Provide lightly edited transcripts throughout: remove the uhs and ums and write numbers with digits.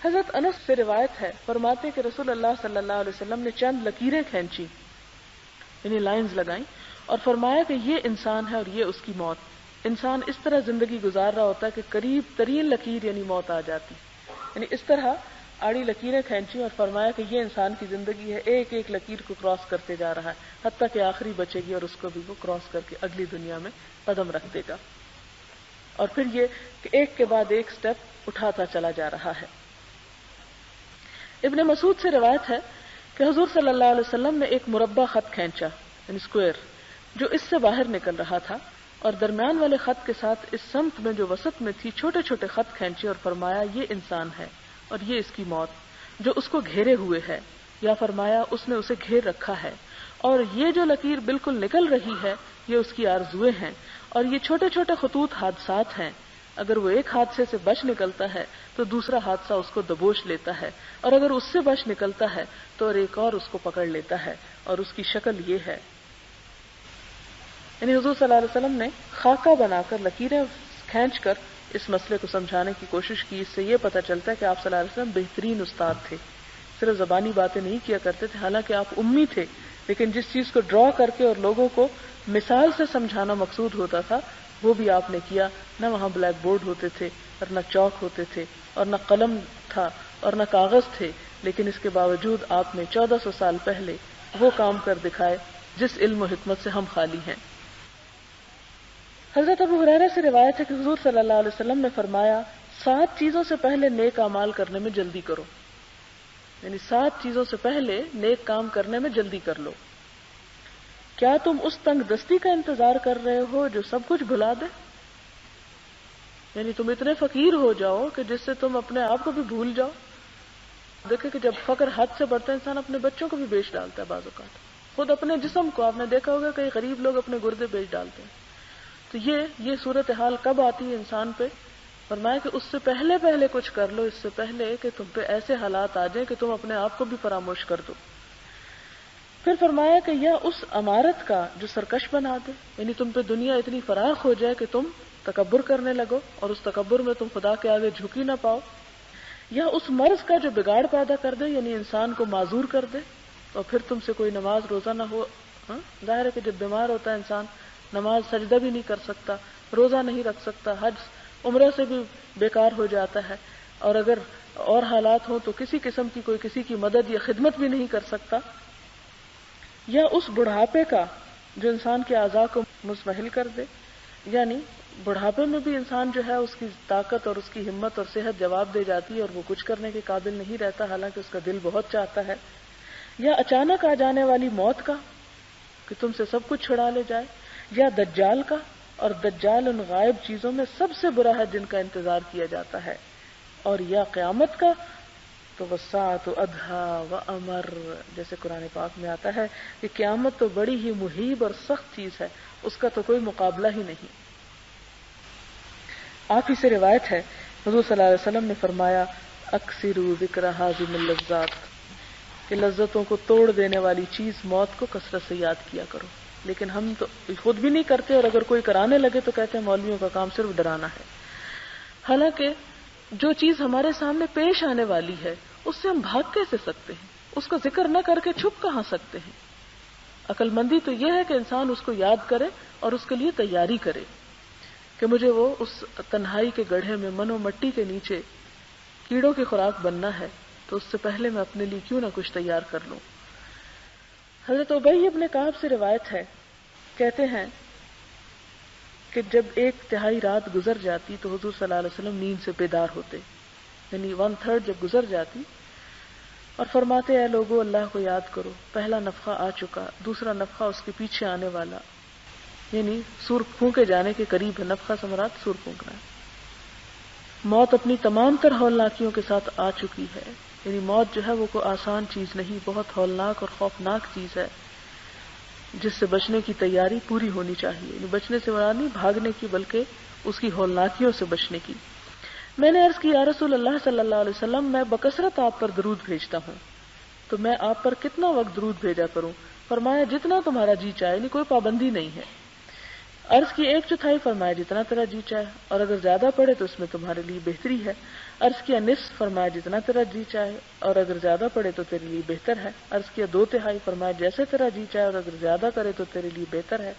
حضرت انس سے روایت ہے، فرماتے کہ رسول اللہ صلی اللہ علیہ وسلم نے چند لکیریں کھینچی، یعنی لائنز لگائیں، اور فرمایا کہ یہ انسان ہے اور یہ اس کی موت. انسان اس طرح زندگی گزار رہا ہوتا ہے کہ قریب ترین لکیر یعنی موت آ جاتی، یعنی اس طرح آڑی لکیریں کھینچی اور فرمایا کہ یہ انسان کی زندگی ہے، ایک ایک لکیر کو کراس کرتے جا رہا ہے حتیٰ کہ آخری بچے گی اور اس کو بھی وہ کراس کر کے اگلی دنیا میں قدم رکھ دے گا. اور پھر یہ کہ ایک کے بعد ایک سٹیپ اٹھاتا چلا جا رہا ہے. ابن مسعود سے روایت ہے کہ حضور صلی اللہ علیہ وسلم نے ایک مربع خط کھینچا، یعنی اسکوئر، جو اس سے باہر نکل رہا تھا، اور درمیان والے خط کے ساتھ اس سمت میں جو وسط میں تھی چھوٹے چھوٹے خط کھینچے اور فرمایا یہ انسان ہے اور یہ اس کی موت جو اس کو گھیرے ہوئے ہے، یا فرمایا اس نے اسے گھیر رکھا ہے، اور یہ جو لکیر بالکل نکل رہی ہے یہ اس کی آرزویں ہیں، اور یہ چھوٹے چھوٹے خطوط حادثات ہیں، اگر وہ ایک حادثے سے بچ نکلتا ہے تو دوسرا حادثہ اس کو دبوچ لیتا ہے، اور اگر اس سے بچ نکلتا ہے تو اور ایک اور اس کو پکڑ لیتا ہے، اور اس کی شکل یہ ہے. یعنی حضور صلی اللہ علیہ وسلم نے خاکہ بنا کر لکیریں کھینچ کر اس مسئلے کو سمجھانے کی کوشش کی. اس سے یہ پتہ چلتا ہے کہ آپ صلی اللہ علیہ وسلم بہترین استاد تھے، صرف زبانی باتیں نہیں کیا کرتے تھے، حالانکہ آپ امی تھے، لیکن جس چیز کو ڈرا کر کے اور لوگوں کو مثال سے سمجھانا مقصود ہوتا تھا وہ بھی آپ نے کیا. نہ وہاں بلیک بورڈ ہوتے تھے اور نہ چاک ہوتے تھے اور نہ قلم تھا اور نہ کاغذ تھے، لیکن اس کے باوجود آپ نے 1400 سال پہلے وہ کام کر دکھائے جس علم و حکمت سے ہم خالی ہیں. حضرت ابو ہریرہ سے روایت ہے کہ حضور صلی اللہ علیہ وسلم نے فرمایا 7 چیزوں سے پہلے نیک اعمال کرنے میں جلدی کرو، یعنی 7 چیزوں سے پہلے نیک کام کرنے میں جلدی کر لو. کیا تم اس تنگ دستی کا انتظار کر رہے ہو جو سب کچھ بھلا دے؟ یعنی تم اتنے فقیر ہو جاؤ کہ جس سے تم اپنے آپ کو بھی بھول جاؤ. دیکھیں کہ جب فقر حد سے بڑھتا ہے انسان اپنے بچوں کو بھی بیچ ڈالتا ہے، بعض اوقات خود اپنے جسم کو. آپ نے دیکھا ہوگا کئی غریب لوگ اپنے گردے بیچ ڈالتے ہیں. تو یہ صورتحال کب آتی ہے انسان پہ؟ فرمایا کہ اس سے پہلے کچھ کر لو، اس سے پہلے کہ تم پہ ایسے حالات آ جائیں کہ تم اپنے آپ کو بھی فراموش کر دو. پھر فرمایا کہ یا اس عمارت کا جو سرکش بنا دے، یعنی تم پہ دنیا اتنی فراخ ہو جائے کہ تم تکبر کرنے لگو اور اس تکبر میں تم خدا کے آگے جھک ہی نہ پاؤ، یا اس مرض کا جو بگاڑ پیدا کر دے، یعنی انسان کو معذور کر دے اور پھر تم سے کوئی نماز روزہ نہ ہو. ظاہر ہے کہ جب بیمار ہوتا ہے انسان نماز سجدہ بھی نہیں کر سکتا، روزہ نہیں رکھ سکتا، حج عمرہ سے بھی بیکار ہو جاتا ہے، اور اگر اور حالات ہوں تو کسی قسم کی کوئی کسی کی مدد یا خدمت بھی نہیں کر سکتا. یا اس بڑھاپے کا جو انسان کے اعضاء کو مزمحل کر دے، یعنی بڑھاپے میں بھی انسان جو ہے اس کی طاقت اور اس کی ہمت اور صحت جواب دے جاتی ہے اور وہ کچھ کرنے کے قابل نہیں رہتا حالانکہ اس کا دل بہت چاہتا ہے. یا اچانک آ جانے والی موت کا کہ تم سے سب کچھ چھڑا لے جائے، یا دجال کا، اور دجال ان غائب چیزوں میں سب سے برا ہے جن کا انتظار کیا جاتا ہے، اور یا قیامت کا تو وَالسَّاعَةُ أَدْهَىٰ وَأَمَرُّ، جیسے قرآن پاک میں آتا ہے کہ قیامت تو بڑی ہی محیب اور سخت چیز ہے، اس کا تو کوئی مقابلہ ہی نہیں. آپ ہی سے روایت ہے حضور صلی اللہ علیہ وسلم نے فرمایا اکثروا ذکر ہاضم اللذات، کہ لذتوں کو توڑ دینے والی چیز موت کو کثرت سے یاد کیا کرو. لیکن ہم تو خود بھی نہیں کرتے، اور اگر کوئی کرانے لگے تو کہتے ہیں مولویوں کا کام صرف ڈرانا ہے. حالانکہ جو چیز ہمارے سامنے پیش آنے والی ہے اس سے ہم بھاگ کیسے سکتے ہیں؟ اس کا ذکر نہ کر کے چھپ کہاں سکتے ہیں؟ عقل مندی تو یہ ہے کہ انسان اس کو یاد کرے اور اس کے لیے تیاری کرے کہ مجھے وہ اس تنہائی کے گڑھے میں من و مٹی کے نیچے کیڑوں کی خوراک بننا ہے، تو اس سے پہلے میں اپنے لیے کیوں نہ کچھ تیار کر لوں. حضرت ابی ابن کعب سے روایت ہے، کہتے ہیں کہ جب 1/3 رات گزر جاتی تو حضور صلی اللہ علیہ وسلم نیند سے بیدار ہوتے، یعنی 1/3 جب گزر جاتی، اور فرماتے اے لوگو اللہ کو یاد کرو، پہلا نفخہ آ چکا، دوسرا نفخہ اس کے پیچھے آنے والا، یعنی سور پھونکے جانے کے قریب ہے. نفخہ سے مراد سور پھونکنا ہے. موت اپنی تمام تر ہولناکیوں کے ساتھ آ چکی ہے، یعنی موت جو ہے وہ کوئی آسان چیز نہیں، بہت ہولناک اور خوفناک چیز ہے جس سے بچنے کی تیاری پوری ہونی چاہیے. یعنی بچنے سے مراد نہیں بھاگنے کی بلکہ اس کی ہولناکیوں سے بچنے کی. میں نے عرض کی یا رسول اللہ صلی اللہ علیہ وسلم میں بکثرت آپ پر درود بھیجتا ہوں، تو میں آپ پر کتنا وقت درود بھیجا کروں؟ فرمایا جتنا تمہارا جی چاہے، یعنی کوئی پابندی نہیں ہے. عرض کی 1/4 فرمایا جتنا تیرا جی چاہے، اور اگر زیادہ پڑے تو اس میں تمہارے لیے بہتری ہے۔ عرض کیا نصف فرمایا جتنا تیرا جی چاہے، اور اگر زیادہ پڑے تو تیرے لیے بہتر ہے۔ عرض کیا 2/3 فرمایا جیسے تیرا جی چاہے، اور اگر زیادہ کرے تو تیرے لیے بہتر ہے۔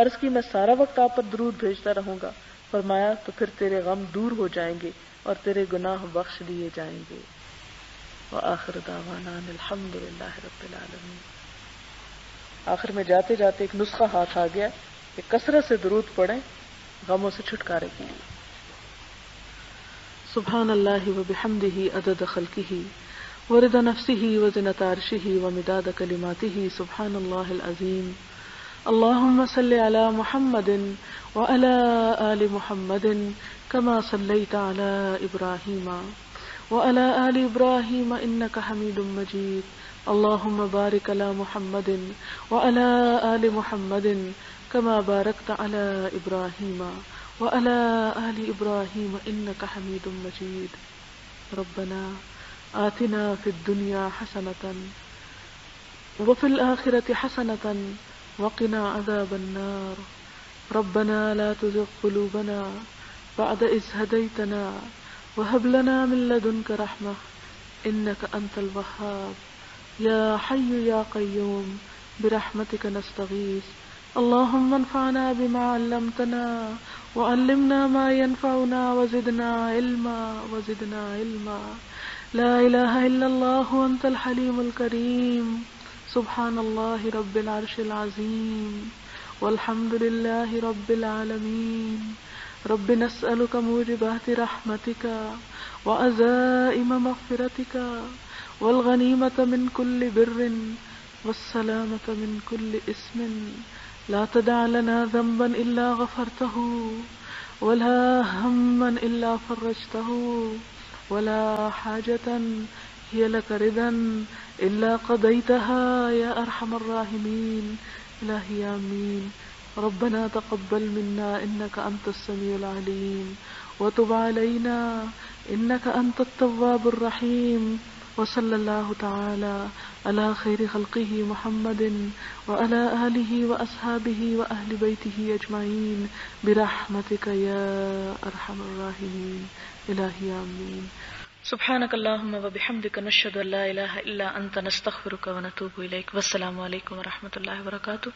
عرض کی میں سارا وقت آپ پر درود بھیجتا رہوں گا۔ فرمایا تو پھر تیرے غم دور ہو جائیں گے اور تیرے گناہ بخش دیے جائیں گے۔ وآخر دعوانا ان الحمد للہ رب العالمین۔ آخر میں جاتے جاتے ایک نسخہ ہاتھ آ گیا کہ کثرت سے درود پڑھیں غموں سے چھٹکارے کے لیے۔ سبحان اللہ وبحمدہ عدد خلقہ ورضا نفسہ وزنۃ عرشہ ومداد کلماتہ سبحان اللہ العظیم۔ اللہم صل علی محمد وعلی آل محمد کما صلیت علی ابراہیم وعلی آل ابراہیم انک حمید مجید۔ اللہم بارک علی محمد وعلی آل محمد کما بارکت علی ابراہیم وعلی آل ابراہیم انک حمید مجید۔ ربنا آتنا فی الدنیا حسنۃ وفی الآخرۃ حسنۃ وقنا عذاب النار۔ ربنا لا تزغ قلوبنا بعد إذ هديتنا وهب لنا من لدنك رحمة إنك أنت الوهاب يا حي يا قيوم برحمتك نستغيث اللهم انفعنا بما علمتنا وعلمنا ما ينفعنا وزدنا علما لا إله إلا الله أنت الحليم الكريم سبحان الله رب العرش العظيم والحمد لله رب العالمين۔ رب نسألك موجبات رحمتك وعزائم مغفرتك والغنيمة من كل بر والسلامة من كل اسم لا تدع لنا ذنبا إلا غفرته ولا هما إلا فرجته ولا حاجة هي لك رضا إلا قضيتها يا أرحم الراحمين إلهي آمين۔ ربنا تقبل منا إنك أنت السميع العليم وتب علينا إنك أنت التواب الرحيم۔ وصلى الله تعالى على خير خلقه محمد وعلى آله وأصحابه وأهل بيته أجمعين برحمتك يا أرحم الراحمين إلهي آمين۔ سبحانك اللهم وبحمدك نشهد أن لا إله إلا أنت نستغفرك ونتوب إليك۔ والسلام علیکم ورحمۃ اللہ وبرکاتہ۔